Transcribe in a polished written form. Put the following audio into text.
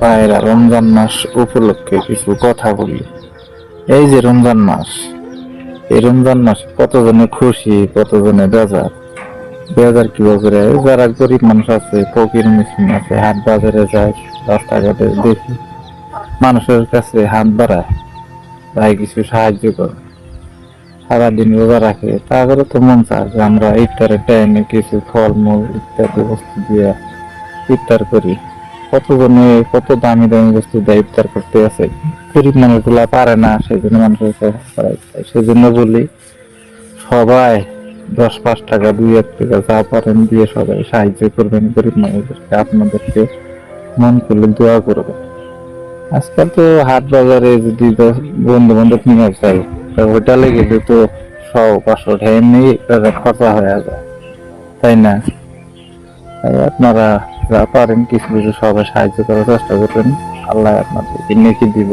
ভাইরা, রমজান মাস উপলক্ষে কিছু কথা বলি। এই যে রমজান মাস, এই রমজান মাসে কতজনে খুশি, কতজনে বেজার। বেজার কিভাবে করে, যারা গরিব মানুষ আছে, ফকির মুসলিম আছে, হাট বাজারে যায়, রাস্তাঘাটে দেখি মানুষের কাছে হাত বাড়ায়, তাই কিছু সাহায্য করে। সারাদিন রোজা রাখে, তারপরে তো মন চায় যে আমরা ইফতারের টাইমে কিছু ফলমূল ইত্যাদি বস্তু দিয়ে ইফতার করি। কতজনে কত দামি দামি বস্তু দিয়ে ইফতার করতে আছে, গরিব মানুষগুলা পারে না, সেই জন্য মানুষের কাছে করাই চায়। সেই জন্য বলি, সবাই 10-5 টাকা, 2-1 টাকা যা পারেন দিয়ে সবাই সাহায্য করবেন গরিব মানুষদেরকে। আপনাদেরকে মন করলে দোয়া করবেন। আজকাল তো হাট বাজারে যদি বন্ধু বান্ধব নিয়ে যায়, হোটেলে গেলে তো 100-500 টাকা এমনি খরচা হয়ে যায়, তাই না? তাই আপনারা যা পারেন কিছু কিছু সবাই সাহায্য করার চেষ্টা করবেন। আল্লাহ আপনাদেরকে নেকি দিব।